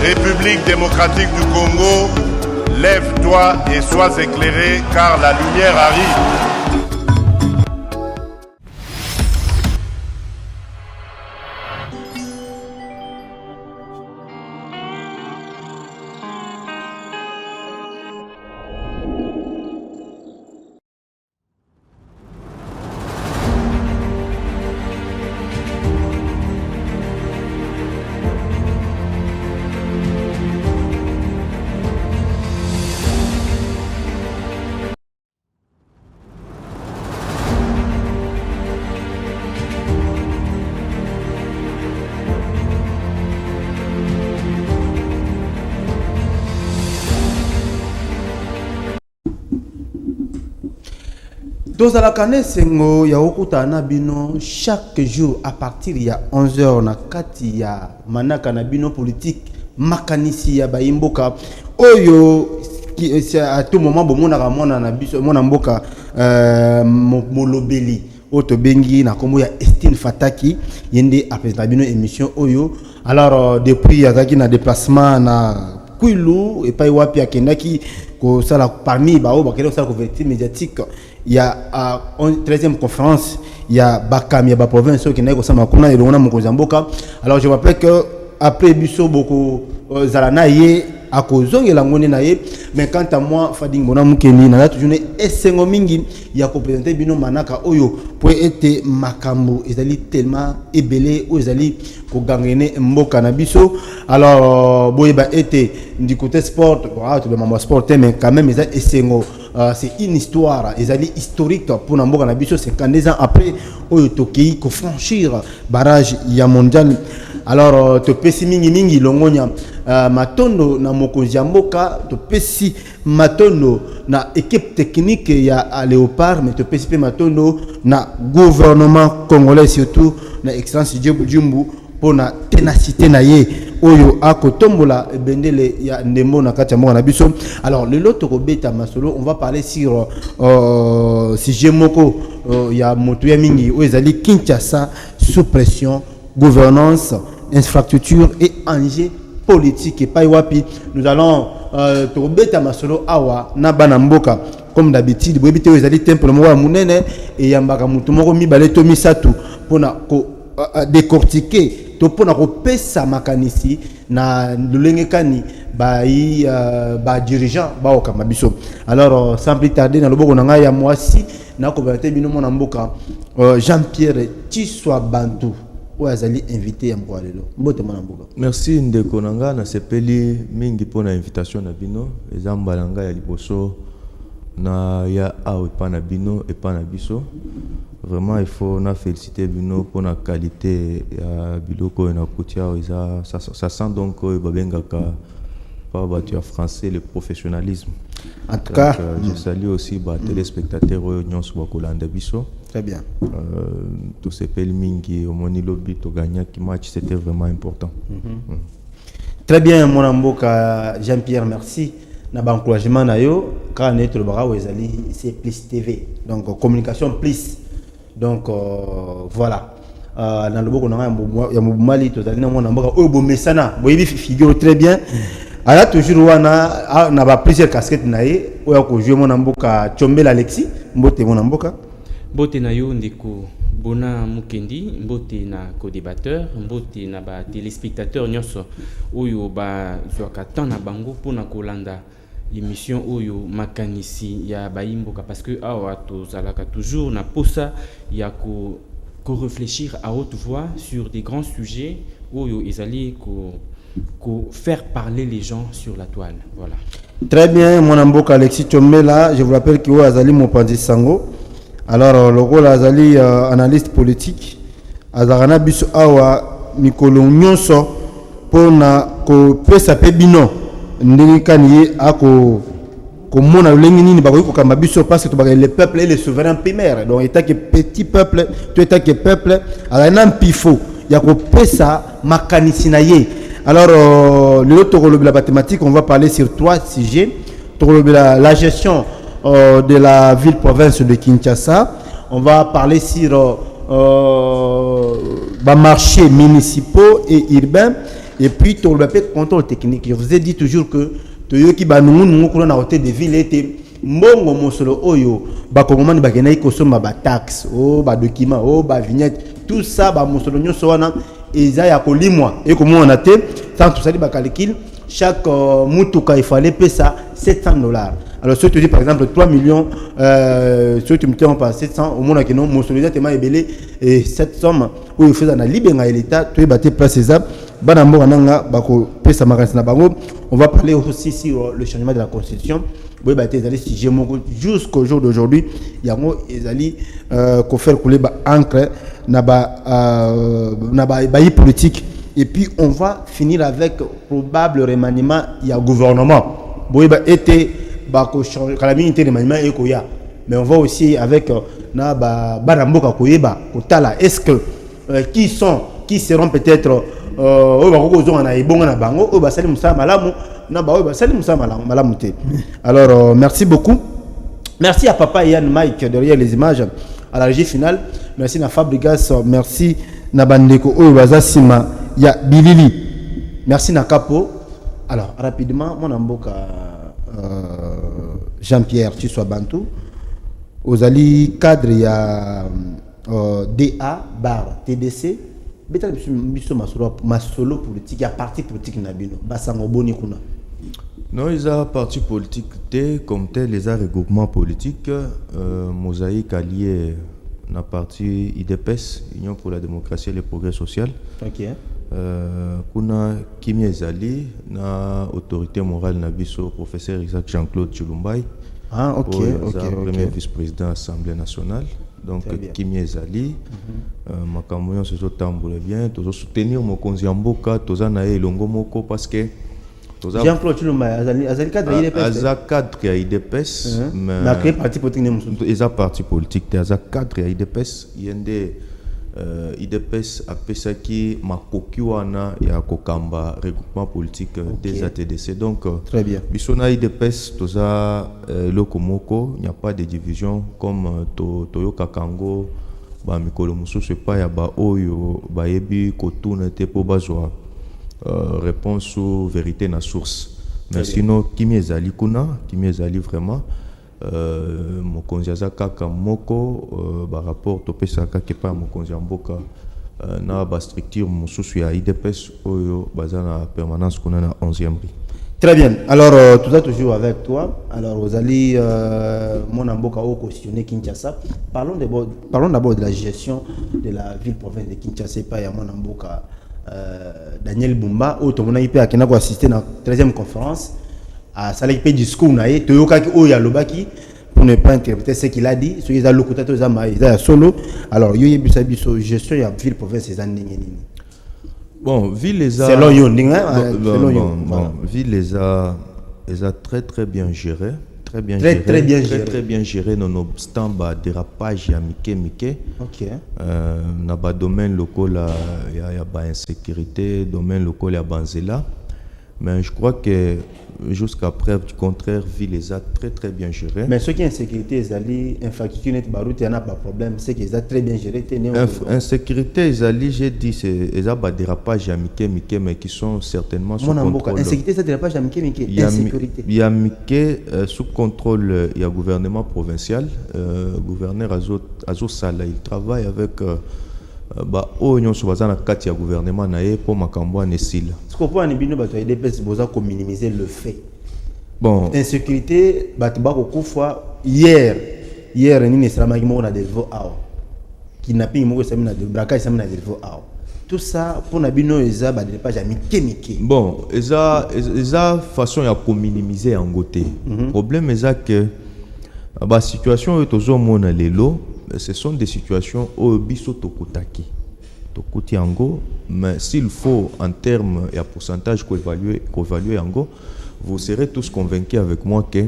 République démocratique du Congo, lève-toi et sois éclairé car la lumière arrive. Dans la canne sengo ya okuta na bino chaque jour à partir ya 11h na kati ya manaka na bino politique makanisi ya baimboka oyo à tout moment bomona ramona na biso mona mboka molobeli oto bengi na kombo ya Estine Fataki yende après bino émission oyo alors depuis azaki na déplacement na Kwilu et pas wapi akendaki ko sala parmi bao bakelo sala couverture médiatique. Il y a à 13e conférence, il y a Bakam, il y a province qui n'est pas sama kuna et l'on Mozamboka. Alors je rappelle que après Bisso beaucoup Zalanaye à Kozong et la monnaie naye, mais quant à moi Fading Bona Mukeni na toujours essengo mingi il y a représenté bino manaka oyo pour être makambo ezali tellement ébélé ou ezali ko gangene mboka na biso. Alors boyeba était du côté sport, tout le monde sport mais quand même ils essengo c'est une histoire, ezali historique pour Namboka na biso 52 ans après oyo toki ko franchir barrage ya mondial. Alors to pesi mingi longonya matondo na mokonzi ya mboka, to pesi matondo na équipe technique ya Léopard, mais to pesi pe matondo na gouvernement congolais surtout na excellence Djumbu pour na ténacité na ye oyo akotombola bendele ya ndembo na kati ya mboka na biso. Alors le lot kobeta masolo on va parler sur si jemoko ya moto ya mingi oyo ezali Kinshasa sous pression, gouvernance, infrastructure et enjeux politiques et pas wapi. Nous allons tobeta masolo awa na bana mboka comme d'habitude boyebite oyo ezali temple moko ya munene et yambaka mutu moko mibale to misatu pona ko décortiquer to pona ko pesa makanisi na lulengekani ba dirigeant ba okamba biso. Alors sans plus tarder na loboko na ngai ya mwasi na ko bate bino mona mboka Jean-Pierre Tiswa Bantu ou azali invité ya mboka lelo mbote mona mboka. Merci ndeko nanga na sepeli mingi pona invitation na bino ezamba nanga ya liboso na ya awe pana bino et pana biso. Vraiment il faut na féliciter bino pour la qualité ya biloko na kotia ça sent donc babengaka par battu français le professionnalisme. En tout cas je salue aussi ba téléspectateurs nyonso ba kolanda biso. Très bien. Tout ces pel mingi au moni lobby to gagner qui match c'était vraiment important. Très bien mon mboka Jean-Pierre, merci na ba encouragement na yo quand notre barawo ezali c'est plus TV donc communication plus. Donc voilà. Dans le boko il y a Mali tozali na mona mboka oyo bomesana boyebi figure très bien. Ala toujours wana na ba plusieurs casquettes na ye oyo ko jouer mona mboka Chombela Alexis mbote mona mboka mbote na yo ndeko bona mukendi mbote na co-débatteur mbote na ba téléspectateurs nyonso oyo ba zwaka temps na bango pona kolanda émission oyo makanisi ya baimboka parce que awa tozalaka toujours na posa ya ko réfléchir à haute voix sur des grands sujets oyo ezali ko faire parler les gens sur la toile. Voilà. Très bien mon mboka Alexis Chombela, je vous rappelle que azali Mopanzi Sango. Alors le rôle azali analyste politique azarana biso awa mikolo nyonso pona ko pesa pe bino ndenge kaniye ako komona lengi nini ba ko kamba biso parce que le peuple est le souverain primaire donc état que petit peuple tout état que peuple ala pifo ya ko pesa makanisi na ye. Alors le autre la mathématique on va parler sur 3 sujets. La gestion de la ville-province de Kinshasa, on va parler sur marchés municipaux et urbains Et puis, tu as le contrôle technique. Je vous ai dit toujours que Toyoki Banungu kuna na hôtel de ville était mbongo mosolo oyo bakongomani bakena ikosoma ba taxe ba document ba vignette tout ça ba mosolo nyonso wana eza ya kolimwa et comment on a té sans tout ça ba calcul chaque mutuka il fallait payer ça $700. Alors si tu dis par exemple 3 millions si tu me tiens pas 700 au moins que non mosolo eza tellement ébélé et cette somme où il faut na libenga l'état tu baté place ça bana mboka nanga bako pesa makasi na bango. On va parler aussi sur le changement de la constitution. Oui, bah t'es allé si jusqu'au jour d'aujourd'hui, il y a moi ezali qu'on fait couler ba encre na ba politique. Et puis on va finir avec probable remaniement il y a gouvernement. Oui, bah été ba ko changer calamité remaniement et koya. Mais on va aussi avec na ba mboka koyeba kotala est-ce que qui seront peut-être alors merci beaucoup, merci à papa Yann Mike derrière les images à la régie finale, merci à Fabrigas, merci na bandeko oyo sima ya Bilili, merci na Capo. Alors rapidement mon amboka Jean-Pierre Chiswa Bantou ozali cadre ya DA bar TDC beta biso masolo politique ya parti politique na bino basango boni kuna. Non, ils ont parti politique comme tel, les regroupements politiques mosaïque allié na parti IDPS, Union pour la démocratie et le progrès social. OK. Kuna Kimi Ezali na autorité morale na biso professeur Isaac Jean-Claude Chulumbay. Ah OK, premier vice-président de l'Assemblée nationale. Donc Kimi Ezali makambo nyonso ezotambola bien, tozo soutenir mokonzi ya mboka, toza na elongo moko parce que Jean-Claude Chulumba azali cadre ya IDPS. Aza cadre ya IDPS mais créé parti politique ne musu. Eza parti politique te aza cadre ya IDPS yende IDPS apesaki makoki wana ya kokamba regroupement politique des ATDC. Donc très bien. Bisona IDPS toza lokomoko, il n'y a pas de division comme Toyoka Kango ba mikolo mususu pa ya ba oyo ba yebi kotuna te po bazwa réponse ou vérité na source. Mais sinon Kimi Ezali kuna, Kimi Ezali vraiment mokonzi aza kaka moko ba rapport topesaka ke pa mokonzi ya mboka na ba structure mususu ya IDPS oyo baza na permanence kuna na 11e rue. Très bien. Alors tout ça toujours avec toi. Alors Ozali mon amboka au questionner Kinshasa. Parlons d'abord de la gestion de la ville-province de Kinshasa par ya mon amboka Daniel Bumba au tomona ipe akena ko assister na 13e conférence à salaki pe discours na ye toyokaki o ya lobaki pour ne pas interpréter ce qu'il a dit ce qu'ils a lokuta to za ma za solo. Alors yo yebisa biso gestion ya ville-province za ndenge nini. Bon, ville les a selon yo ville les a très bien géré, très bien géré nonobstant ba dérapage ya mike. OK. Na ba domaine local ya ba insécurité, domaine local ya banzela. Mais je crois que jusqu'à preuve du contraire, ville les a très bien géré. Mais ce qui est insécurité, ils infrastructure net baroute, il n'y a pas de problème. C'est qu'ils ont très bien géré. Insécurité, j'ai dit, c'est ils ont des dérapages à Mickey, mais qui sont certainement sous contrôle. Insécurité, c'est dérapage à Mickey. Insécurité. Il y a Mickey sous contrôle, il y a gouvernement provincial, gouverneur Azo Sala, il travaille avec ba onyo so bazana kati ya gouvernement na ye po makambo anesila. Ce qu'on peut en bino bato IDPS boza ko minimiser le fait. Bon, insécurité bato ba ko kufa hier ni ne sera magimo na delvo aw. Kidnapping mo ko samina de braquage samina de delvo aw. Tout ça pour na bino eza ba de page mike. Bon, eza façon ya ko minimiser en côté. Problème eza que ba situation tozo mona lelo. Ce sont des situations où biso tokutaki tokuti ango, mais s'il faut en termes et à pourcentage qu'évaluer ango, vous serez tous convaincus avec moi que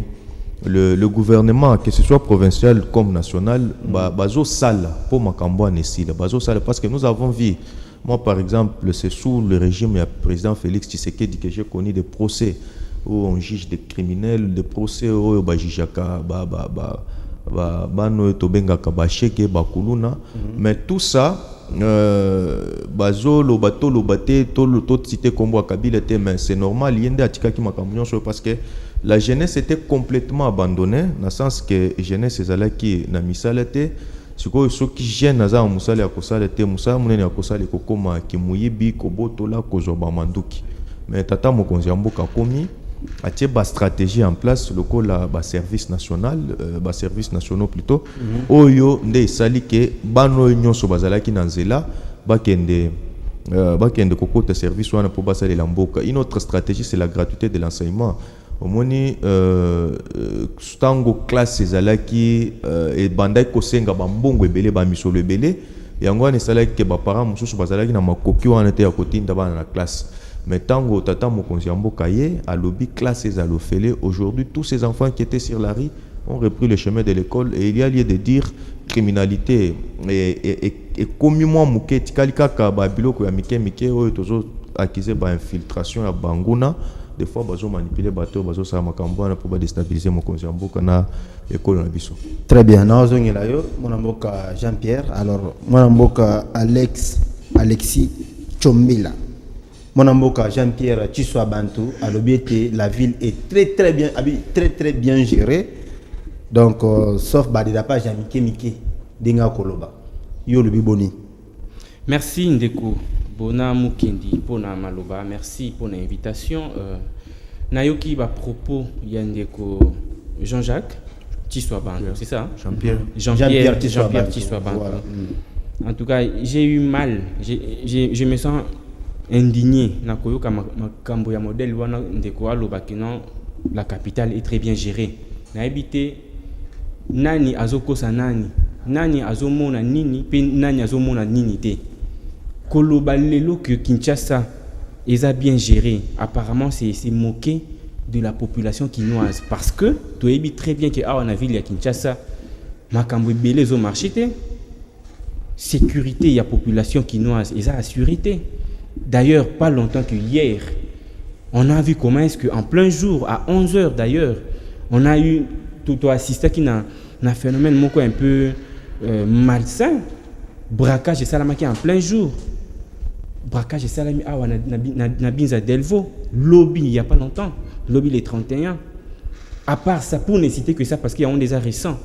le gouvernement, que ce soit provincial comme national, bazo sala pour makambo anesila, bazo sala parce que nous avons vu, moi par exemple, c'est sous le régime du président Félix Tshisekedi que j'ai connu des procès où on juge des criminels, des procès où bajijaka bano tobengaka basheke bakuluna, mais tout ça bazo lo bato lo baté tout cité combo Kabila te, mais c'est normal yende atika ki makambo parce que la jeunesse était complètement abandonnée dans le sens que jeunesse ezala ki na misala te siko soki jeune aza musala ya kosala te musala munene ya kosala kokoma ki muyibi kobotola kozoba manduki mais tata mokonzi mboka komi atie ba stratégie en place lokola ba service national ba service nationaux plutôt oyo nde esali ke bano nyonso bazalaki na nzela bakende kokota service wana po basalela mboka. Une autre stratégie c'est la gratuité de l'enseignement. Omoni stango classe ezalaki e bandai kosenga bambongo ebele ba misolo ebele yango wana esalaki ke ba parents mususu bazalaki na makoki wana te ya kotinda bana na classe. Mais tango tata mokonzi mboka ye alobi classe ezalofele. Aujourd'hui tous ces enfants qui étaient sur la rue ont repris le chemin de l'école et il y a lieu de dire criminalité et comme moi muke tikalika ka ba biloko ya mike oyo tozo accuser ba infiltration ya banguna. Des fois bazo manipuler bateau bazo sa makambo na pour déstabiliser mokonzi mboka na école na biso. Très bien, nazongela yo mon mboka Jean-Pierre. Alors mon mboka Alexis Chombila. Mon mboka Jean-Pierre Chiswa Bantu a l'obéité, la ville est très bien gérée. Donc sauf badida pas Mike Dinga Koloba. Yo le biboni. Merci Ndeko Bona Mukendi pour na maloba. Merci pour l'invitation. Nayoki ba propos Yandeko Jean-Jacques Chiswa Bantu, c'est ça? Jean-Pierre Chiswa Bantu. Voilà. En tout cas, j'ai eu mal. Je me sens indigné na koyoka makambo ya modèle wana ndeko aloba kino la capitale est très bien gérée. Na habité nani azokosa nani azomona nini pe nani azomona nini te. Koloba lelo que Kinshasa est bien géré. Apparemment c'est moqué de la population quinoise parce que tu es très bien que on a ville ya Kinshasa makambo belé zo marché te. Sécurité ya population quinoise et ça assurité. D'ailleurs, pas longtemps que hier, on a vu comment est-ce qu'en plein jour, à 11h d'ailleurs, on a eu tout assisté qui n'a un phénomène un peu malsain. Braquage et salamaki en plein jour. Braquage et salami na Binza Delvaux. Lobby, il n'y a pas longtemps. Lobby les 31. À part ça, pour ne citer que ça, parce qu'il y a des récents.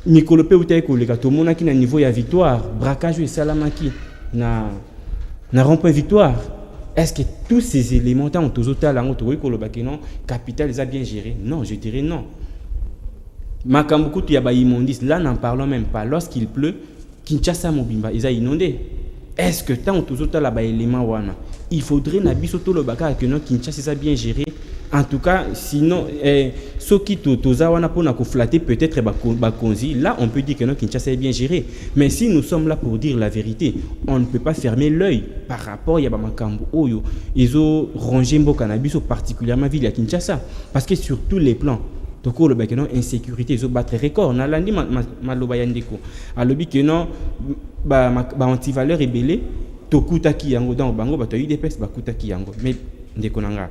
Nicolopé ou Taïko, les gars, tout le monde qui a un niveau de victoire. Braquage et salamaki na rond-point victoire. Est-ce que tous ces éléments ont tous autant la capitale les a bien géré? Non, je dirais non. Makambuku tu yaba immondis, là n'en parlons même pas. Lorsqu'il pleut, Kinshasa Mobimba, ils a inondé. Est-ce que tant tous autant là-bas élément wana? Il faudrait nabiso tout le baka que non Kinshasa bien géré. En tout cas, sinon, ce qui tozawana pour nous flatter peut-être bakonzi, là on peut dire que non Kinshasa est bien géré. Mais si nous sommes là pour dire la vérité, on ne peut pas fermer l'œil par rapport à Yabamakambo Oyo. Ils ont rongé Mbokanabiso, particulièrement ville à Kinshasa. Parce que sur tous les plans, toko le bec non insécurité, ils ont battu record. On a l'andi maloba yandeko. Alobi que non, antivaleur est belé, tokutaki yango dans bango, tu as eu des pestes, bakutaki yango. Mais ndeko nanga.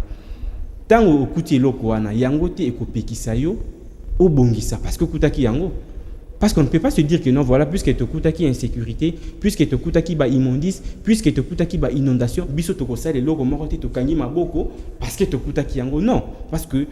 Tant au kuti loko wana yango te ekopekisa yo obongisa parce que kutaki yango parce qu'on ne peut pas se dire que non voilà puisque te kutaki insécurité puisque te kutaki ba immondice puisque te kutaki ba inondation biso to kosala loko moko te to kangi maboko parce que te kutaki yango non parce que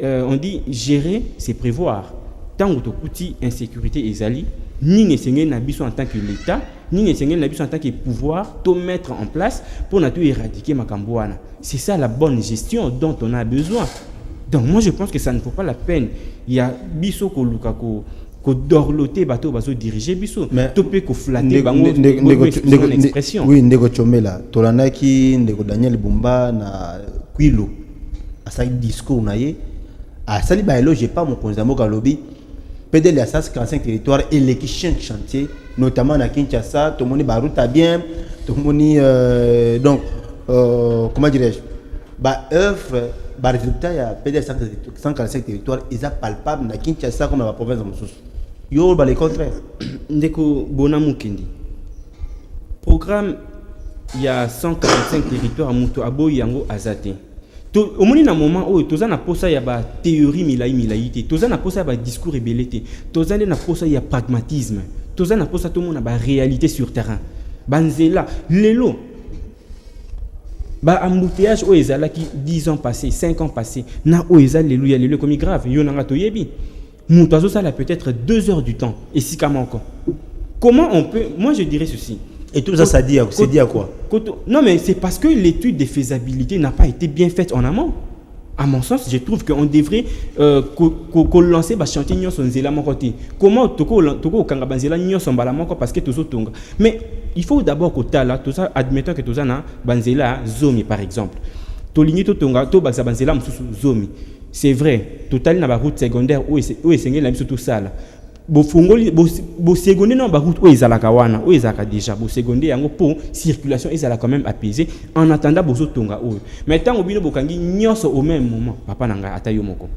on dit gérer c'est prévoir tant te kuti insécurité ezali ni n'essayer na biso en tant que l'État ni n'essayer na biso en tant que pouvoir tout mettre en place pour na tout éradiquer makambo wana. C'est ça la bonne gestion dont on a besoin. Donc moi je pense que ça ne vaut pas la peine. Il y a biso ko luka ko dorloter bateau baso diriger biso topé ko flatter bango son expression. Oui ndeko chomela tolanaki ndeko Daniel Bumba na Kwilu asa discours na ye asali ba eloge pas mon konzamo ka lobby PDL à 45 territoires et les chantiers notamment à Kinshasa tout le monde baroute bien tout le monde donc comment dirais-je bah œuvre bah résultat il y a PDL 145 territoires ils a palpable na Kinshasa comme dans la province de Moussous yo bah les contraires ndeko bona mukendi programme il y a 145 territoires à Mouto aboyi yango azate au moins na moment où toza na posa ya ba théorie milaïté toza na posa ya ba discours rebellité toza na posa ya pragmatisme toza na posa tout le monde a réalité sur terrain banzela lelo ba embouteillage o ezala qui 10 ans passés 5 ans passés na o ezala lelo ya lelo comme grave yo nanga to yebi muto azo sala peut-être 2 heures du temps et si kamoko comment on peut moi je dirais ceci. Et tout ça, c'est dit à quoi? Non, mais c'est parce que l'étude de faisabilité n'a pas été bien faite en amont. À mon sens, je trouve qu'on devrait lancer le chantier sur Nzela mon côté. Comment toko kanga banzela nyonso mbala moko parce que tozo tonga. Mais il faut d'abord que là, tout ça admettons que tout ça na banzela zomi par exemple. To ligné to tonga to bakza banzela msusu zomi. C'est vrai, total na ba route secondaire où est la tout ça là. Bofungoli bo secondaire non ba route où ezalaka wana où ezalaka déjà bo secondaire yango pour circulation ezala quand même apaisé en attendant bozo tonga oyo mais tant obino bokangi nyonso au même moment papa nanga atayo moko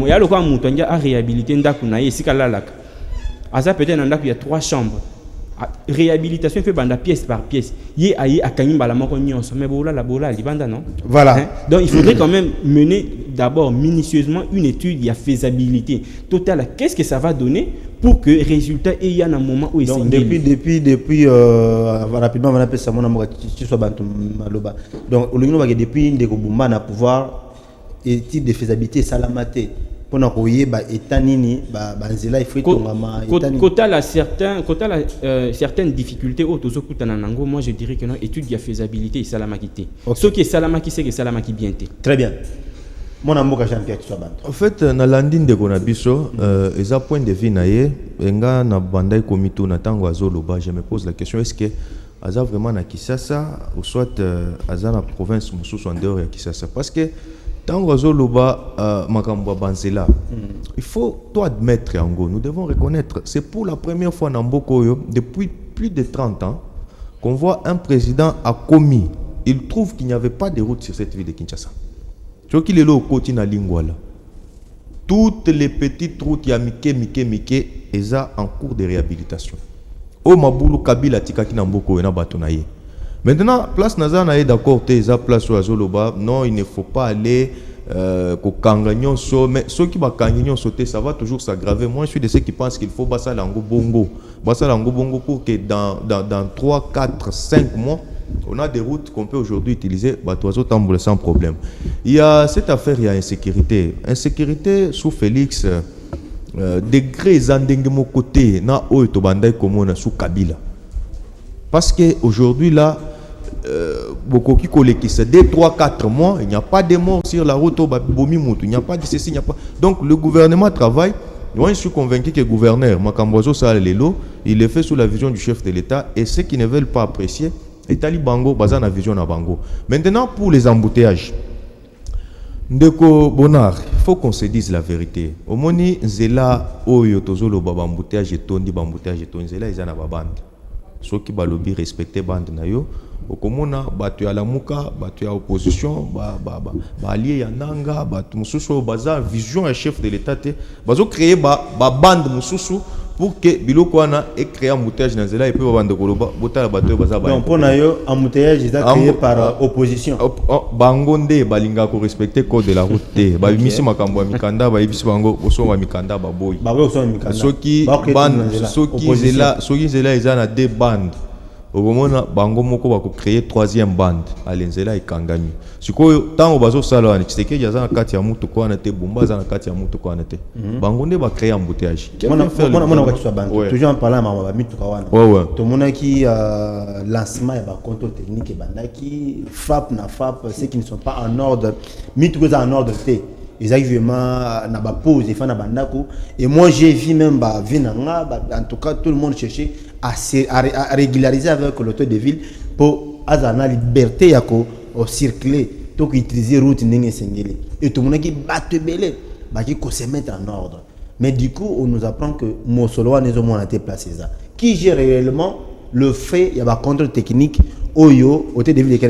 ya lokwa mutu anja a réhabiliter ndaku na ye sika lalaka aza peut-être ndako il y a 3 chambres réhabilitation fait banda pièce par pièce yé ayi akangi mbala moko nyonso mais bola libanda non voilà hein? Donc il faudrait quand même mener d'abord minutieusement une étude de faisabilité totale. Qu'est-ce que ça va donner pour que résultat et il y a un moment où il donc depuis rapidement on appelle ça mon amour soit bantu maloba donc depuis ndeko bumba na pouvoir étude de faisabilité salamate pour na koyeba etanini banzela il faut tongama etanini certaines difficultés autour kutana nango moi je dirais que non étude de faisabilité salamakité ce qui est salamaki c'est que salamaki bien té très bien mon amour ka Jean-Pierre soit bantu en fait na landine de konabiso eza point de vue na ye enga na bandai komito na tango azoloba je me pose la question est-ce que aza vraiment na Kisasa ou soit aza na province mususu en dehors ya Kisasa parce que tango azoloba makambo banzela il faut tout admettre yango nous devons reconnaître c'est pour la première fois na mboko yo depuis plus de 30 ans qu'on voit un président a commis il trouve qu'il n'y avait pas de route sur cette ville de Kinshasa. Ce qui est là au côté na Lingwala. Toutes les petites routes ya mike eza en cours de réhabilitation. O mabulu kabila tikaki na mboko na bato na ye. Maintenant place naza na ye d'accord te eza place au azoloba non il ne faut pas aller ko kanga nyonso mais ceux qui ba kanga nyonso te ça va toujours s'aggraver. Moi je suis de ceux qui pensent qu'il faut basa lango bongo pour que dans 3 4 5 mois on a des routes qu'on peut aujourd'hui utiliser batoiseau tamboule sans problème. Il y a cette affaire, il y a insécurité sous Félix degré zandenge mo côté na oyo to bandai komona sous Kabila. Parce que aujourd'hui là beaucoup qui collectent 2 3 4 mois, il n'y a pas de morts sur la route au bomi mutu, il n'y a pas de ceci, il n'y a pas. Donc le gouvernement travaille. Moi, je suis convaincu que le gouverneur Makambozo Salelo, il est fait sous la vision du chef de l'État et ceux qui ne veulent pas apprécier et Tali Bango, basé na vision na Bango. Maintenant, pour les embouteillages, Ndeko Bonard, il faut qu'on se dise la vérité. Au moni Zela Oyo Tozolo Baba embouteillage et Tondi Bambouteillage et Tondi Zela, ils en ont bande. Ceux qui balobi respecter bande na yo. Au komona batu ya lamuka, batu ya opposition, allié ya nanga, batu mususu baza vision ya chef de l'État te. Bazo créer ba bande mususu pour que biloko wana et créer embouteillage na zela et puis bande koloba botala bato baza ba. Donc pour na yo embouteillage est créé par opposition. Bangonde balinga ko respecter code de la route te. Ba misi makambo ya mikanda ba ibisi bango boso wa mikanda ba boy. Ba boy so mikanda. Soki bande soki zela izana deux bandes. Au moment bango moko ba ko créer troisième bande alenzela ikangami. Sikoyo tango bazo sala ni tseke ya zana kati ya mutu ko na te bomba zana kati ya mutu ko na te. Bango nde ba créer embouteillage. Mona ko tsa bande. Toujours en parlant ma mitu ka wana. To mona ki lancement ya ba contrôle technique bandaki frappe ceux qui ne sont pas en ordre mitu ko en ordre te. Exactement na ba pause fa na bandako et moi j'ai vu même ba vinanga en tout cas tout le monde cherchait à régulariser avec l'autorité de ville pour avoir la liberté à circuler donc utiliser route ndenge sengeli et tout le monde qui batte belé bah qui se mettre en ordre mais du coup on nous apprend que Mosolo n'est pas été placé ça qui gère réellement le fait il y a un contrôle technique oyo hôtel de ville qui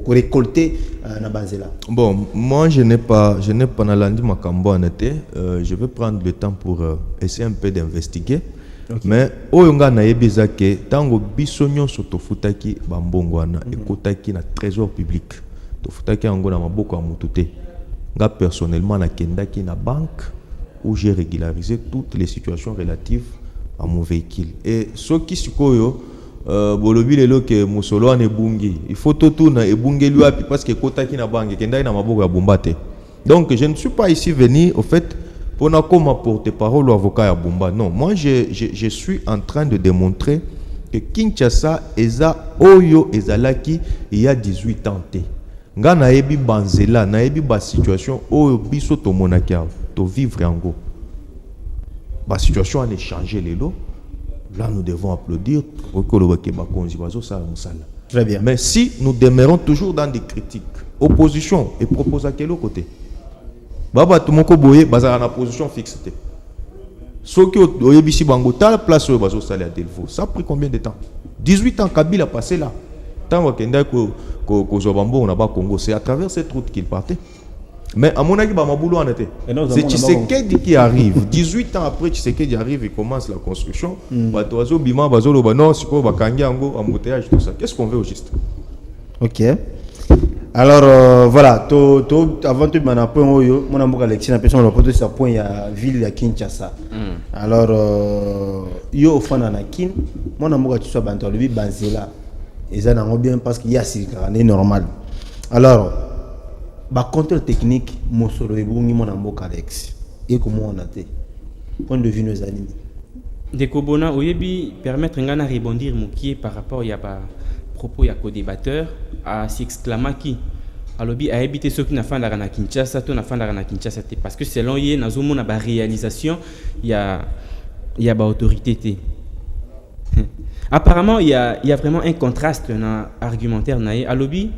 récolter na banzela. Bon, moi je n'ai pas nalandi makambo anete, je vais prendre le temps pour essayer un peu d'investiguer. Okay. Mais oyo nga na yebeza ke tango biso nyonso tofutaki bambongo wana ekotaki na trésor public tofutaki yango na maboko ya mutu te nga personnellement nakendaki na banque où j'ai régularisé toutes les situations relatives à mon véhicule. Et ce qui se bolobi lelo ke musolo ane bungi il faut tout na ebungi lui api parce que kota ki na bangi kenda na maboko ya bombate. Donc je ne suis pas ici venu au fait pour na comme porte-parole ou avocat ya bomba. Non, moi je suis en train de démontrer que Kinshasa eza oyo ezalaki il y a 18 ans té. Nga na ebi banzela na ebi ba situation oyo biso to monaki to vivre yango. Ba situation a changé lelo. Là, nous devons applaudir. Très bien. Mais si nous demeurons toujours dans des critiques, opposition et propose à quel côté? Baba tout mon koboye bazar na position fixe. Ce qui est ici bango ta place au bazo salaire à Delvaux. Ça a pris combien de temps? 18 ans Kabila passé là. Tant wakenda ko Zobambo on a pas Congo, c'est à travers cette route qu'il partait. Mais à mon avis, c'est Tshisekedi qui arrive. 18 ans après, Tshisekedi arrive et commence la construction. Qu'est-ce qu'on veut au juste? Ok. Alors, voilà. Avant tout, mon amour Alexis, on point il y a ville à Kinshasa. Alors, yo au fond Anakin, mon amour tu sois bantalbi Banzela. Et ça n'a bien parce qu'il y a c'est normal. Alors, contrôle technique, Mosolo et Bungi, mon amour Alex. Et comment on a été? Point de vue nos animés. De Kobona, Oyebi, permettre de rebondir par rapport à propos à co-débatteur, à s'exclamer qui alors a habité ceux qui n'ont pas la Kinshasa, tout n'a pas la Kinshasa parce que selon lui, dans une réalisation, il y a autorité. Apparemment, il y a vraiment un contraste dans l'argumentaire naïe. Alobi,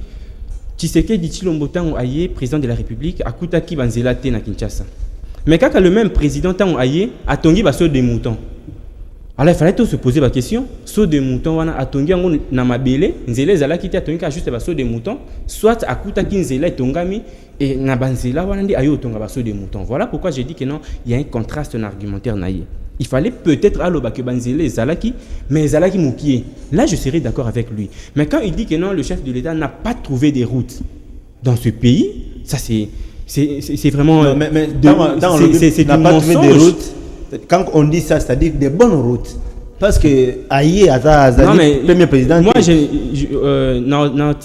Tshisekedi Tshilombo tango aye président de la République akutaki banzela te na Kinshasa. Mais quand le même président tango aye atongi ba saut de mouton. Alors il fallait tout se poser la question, saut de mouton wana atongi ngo na mabele, nzela zala kiti atongi ka juste ba saut de mouton, soit akutaki nzela etongami et na banzela wana ndi ayo tonga ba saut de mouton. Voilà pourquoi j'ai dit que non, il y a un contraste dans l'argumentaire naïe. Il fallait peut-être aloba que banzela zalaki, mais zalaki moukié. Là je serais d'accord avec lui. Mais quand il dit que non, le chef de l'État n'a pas trouvé des routes dans ce pays, ça c'est vraiment non, mais c'est n'a pas trouvé des routes. Quand on dit ça, c'est-à-dire des bonnes routes. Parce que Aïe premier président. Moi,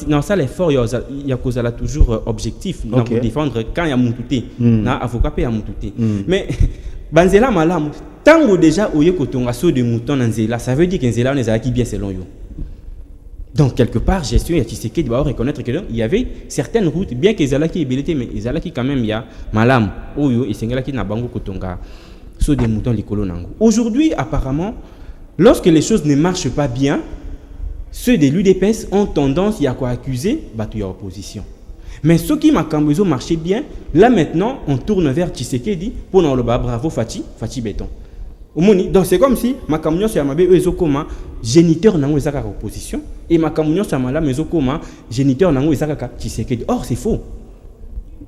dans ça, l'effort, il y a toujours objectif pour défendre quand il y a Moutouté. Na avocat il y a Moutouté. Mais Banzela Malam, tant que déjà au Yokotonga saut de mouton dans Nzela, ça veut dire que Nzela on est acquis bien selon eux. Donc quelque part, gestion et Tshisekedi doit reconnaître qu'il y avait certaines routes, bien que Nzela qui est bélité, mais Nzela qui quand même il y a Malam, Oyo et Sengela qui n'a bango Kotonga. Des moutons likolo nango. Aujourd'hui, apparemment, lorsque les choses ne marchent pas bien, ceux de l'UDPS ont tendance à accuser la opposition. Mais ceux qui m'ont marché bien, là maintenant, on tourne vers Tshisekedi pour nous le bravo Fati Béton. Donc c'est comme si ma camion sur Amabe ezokoma géniteur nango ezaka opposition et ma camion sur Amala ezokoma géniteur nango ezaka Tshisekedi. Or c'est faux.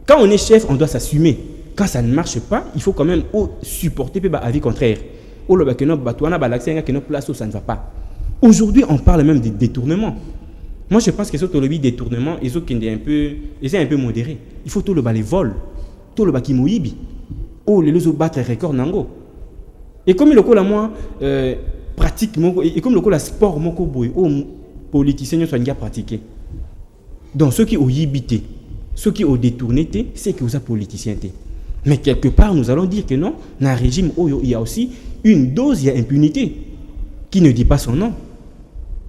Quand on est chef, on doit s'assumer. Quand ça ne marche pas, il faut quand même supporter l'avis contraire. Ça ne va pas. Aujourd'hui, on parle même de détournement. Moi, je pense que ce détournement, ils sont un peu modérés. Il faut tout le bas les vols, tout le bas qui mouibi. Oh, les autres battent les records nango. Et comme le coup moi pratique et comme le coup la sport moko boy, oh politiciens ne sont pas pratiqués. Donc ceux qui ont yibité, ceux qui ont détourné, c'est que vous êtes politiciens. Mais quelque part, nous allons dire que non, dans un régime où il y a aussi une dose d'impunité qui ne dit pas son nom.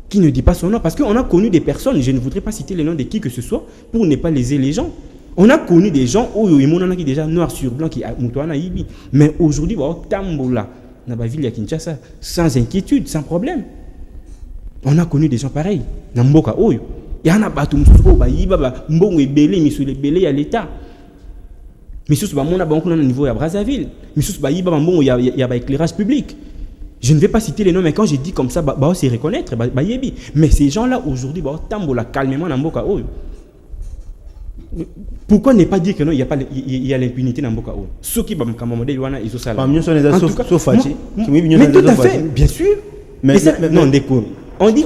Qui ne dit pas son nom. Parce qu'on a connu des personnes, je ne voudrais pas citer les noms de qui que ce soit, pour ne pas léser les gens. On a connu des gens où il y a déjà noir sur blanc qui a Ibi. Mais aujourd'hui, il y a Tambola, dans la ville de Kinshasa, sans inquiétude, sans problème. On a connu des gens pareils. Dans Mboka, il y en a battu, il y a l'État. Mais sous ba mona banko na niveau à Brazzaville, mais sous ba yiba mbongo ya ba éclairage public. Je ne vais pas citer les noms, mais quand je dis comme ça, bah c'est reconnaître, bah yebi. Mais ces gens-là aujourd'hui, bah tambola calmement dans Mboka Oyo. Pourquoi ne pas dire que non, il y a l'impunité dans Mboka Oyo? Ceux qui bam kamamode wana iso sala. Mais tout à fait, bien sûr. Mais non déco. On dit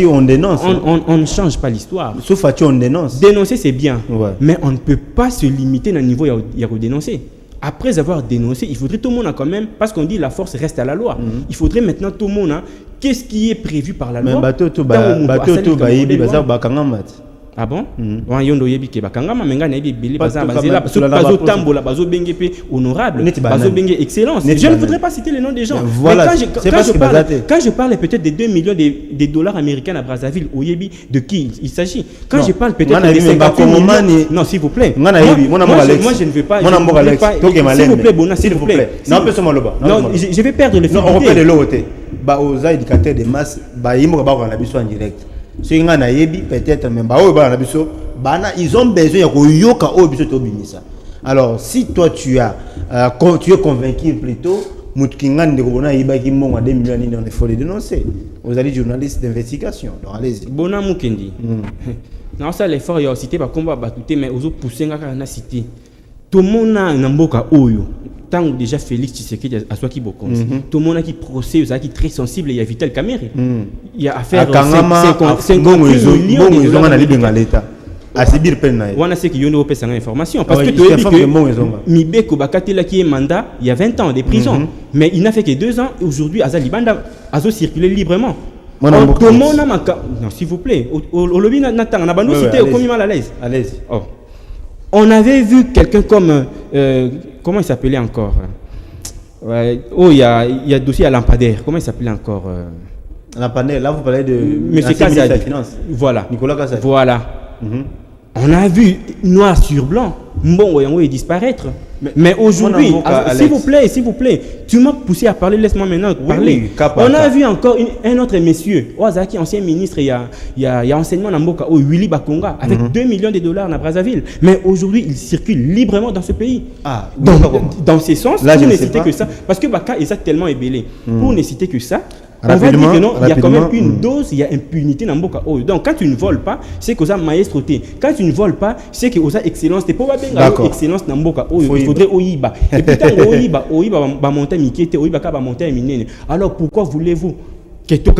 on dénonce. On ne change pas l'histoire. Sauf Fati, on dénonce. Dénoncer c'est bien, ouais. Mais on ne peut pas se limiter dans le niveau il y a dénoncer. après avoir dénoncé, il faudrait tout le monde quand même, parce qu'on dit la force reste à la loi. Il faudrait maintenant tout le monde, qu'est-ce qui est prévu par la loi? Ah bon? Wa yondo yebi ke bakangama menga na yebi bili baza bazela bazo tambola bazo benge pe honorable bazo benge excellence. Je ne voudrais pas citer les noms des gens. Voilà. Quand je parle peut-être des 2 millions de dollars américains à Brazzaville, au yebi de qui il s'agit? Quand je parle peut-être des 50 millions. Non, s'il vous plaît. Moi je ne veux pas. S'il vous plaît, Bona, s'il vous plaît. Non, je vais perdre le fil. Non, on peut de l'autre. Bah aux éducateurs de masse, bah ils m'ont pas en direct. Peut-être même ils ont besoin de alors si toi tu es convaincu plutôt il faut les dénoncer. Vous allez journalistes d'investigation, donc allez-y. Bona Mukendi. Non, ça l'effort il y a cité par combat batouté mais aux autres pousser na cité. Tout le monde a un mboka oyo. Tant déjà Félix Tshisekedi à soi qui bokonzi. Tout le monde a qui procès, qui très sensible, il y a Vital Kamerhe. Il y a affaire 50 millions de dollars. Asibir pena. On a ce qui y a une information parce que tu as dit que Mibeko Bakatela qui est mandat il y a 20 ans de prison, mais il n'a fait que 2 ans et aujourd'hui Azali Banda a circulé librement. Tout le monde a non s'il vous plaît, au lobby Nathan, on a bandu cité au commis mal à l'aise. Allez-y. On avait vu quelqu'un comme comment il s'appelait encore? Oh, il y a dossier à Lampadaire. Comment il s'appelait encore? Lampadaire, là vous parlez de Monsieur Kazadi. Voilà. Nicolas Kazadi. Voilà. On a vu noir sur blanc Mbongo est disparaître. Mais aujourd'hui, s'il vous plaît, tu m'as poussé à parler, laisse-moi maintenant parler. On a vu encore un autre monsieur, Oazaki, ancien ministre, il y a enseignement dans Mboka, Willy Bakonga, avec 2 millions de dollars à Brazzaville. Mais aujourd'hui, il circule librement dans ce pays. Dans ce sens, pour ne citer que ça, parce que Baka est tellement ébélé, pour ne citer que ça, on va dire que non, il y a quand même une dose, il y a impunité dans Mboka. Donc quand tu ne voles pas, c'est que ça maestroté. Quand tu ne voles pas, c'est que ça excellence. Tu peux pas bien excellence dans Mboka. Il faudrait Oyiba. Et puis quand Oyiba va monter Mikete, Oyiba va monter Minene. Alors pourquoi voulez-vous que tout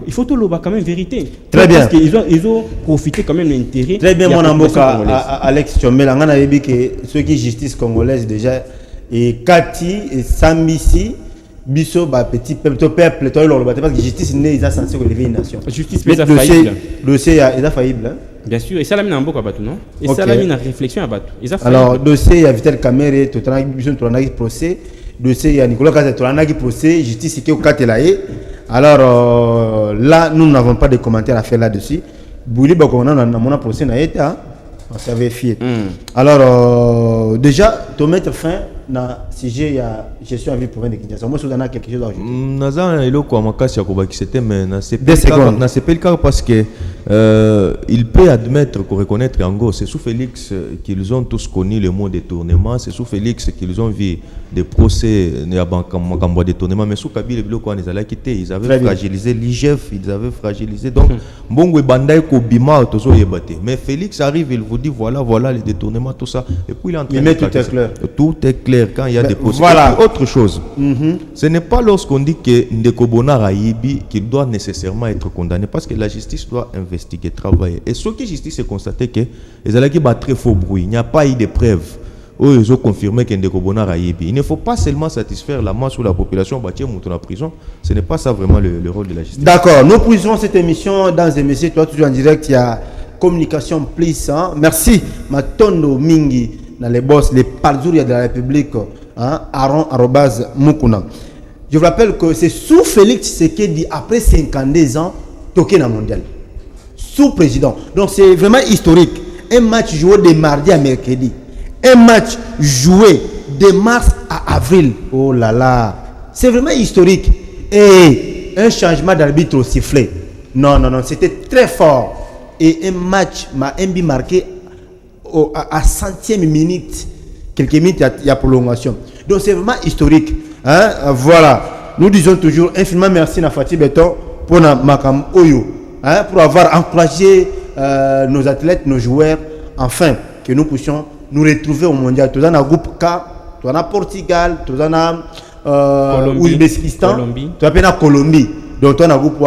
il faut tout le quand même vérité. Très bien. Parce qu'ils ont profité quand même de l'intérêt. Très bien, mon Mboka, Alex Tchombela, on a dit que ceux qui justice congolaise déjà, et Kati et Sambisi, Bisso, petit peuple, parce que justice n'est pas censé relever une nation. Justice est faillible. Dossier est faillible. Bien sûr, et ça l'a mis en beaucoup à Batou, non? Et ça l'a mis en réflexion à Batou. Alors, dossier, il y a Vital Kamerhe, tout le procès. Dossier, il y a Nicolas Kazadi, tout le procès. Justice, qui est au Katelaye. Alors, là, nous n'avons pas de commentaires à faire là-dessus. Bouli, on a un procès, on s'avait fié. Alors, déjà, tu mettre fin na sujet il y a gestion à vie pour de Kinshasa. Moi, je vous en ai quelque chose à ajouter. Nazan elo kwa makasi ya kobaki c'était mais na c'est le cas parce que il peut admettre qu'on reconnaître en gros c'est sous Félix qu'ils ont tous connu le mot détournement, c'est sous Félix qu'ils ont vu des procès à Makambo détournement, mais sous Kabila biloko ils allaient quitter, ils avaient fragilisé l'IGF, ils avaient fragilisé donc Mbongo Bandai ko bima tozo yebate. Mais Félix arrive, il vous dit voilà les détournements tout ça et puis il est en train de tout est clair quand il y a des procès. Voilà. Autre chose, ce n'est pas lorsqu'on dit que Ndeko Bonar Ayibi qu'il doit nécessairement être condamné parce que la justice doit investiguer, travailler. Et ce que la justice a constaté que les alaki bat très faux bruit, il n'y a pas eu de preuves. Ils ont confirmé que Ndeko Bonar Ayibi. Il ne faut pas seulement satisfaire la masse ou la population bâtie en prison. Ce n'est pas ça vraiment le rôle de la justice. D'accord, nous poursuivons cette émission dans un messieurs, toi toujours en direct, il y a communication plus. Merci, Matondo Mingi. Dans les boss, les Palzouria de la République, Aaron@Mukuna. Je vous rappelle que c'est sous Félix Tshisekedi, après 52 ans, toqué dans le mondial. Sous président. Donc c'est vraiment historique. Un match joué de mardi à mercredi. Un match joué de mars à avril. Oh là là. C'est vraiment historique. Et un changement d'arbitre au sifflet. Non, c'était très fort. Et un match m'a marqué à centième minute, quelques minutes, il y a prolongation. Donc c'est vraiment historique. Voilà. Nous disons toujours infiniment merci à Fatih Beton pour Makam Oyo, pour avoir encouragé nos athlètes, nos joueurs, afin que nous puissions nous retrouver au mondial. Tout dans le groupe K, tout dans le Portugal, tout dans le Ouzbékistan, tout dans la Colombie. Donc tout dans le groupe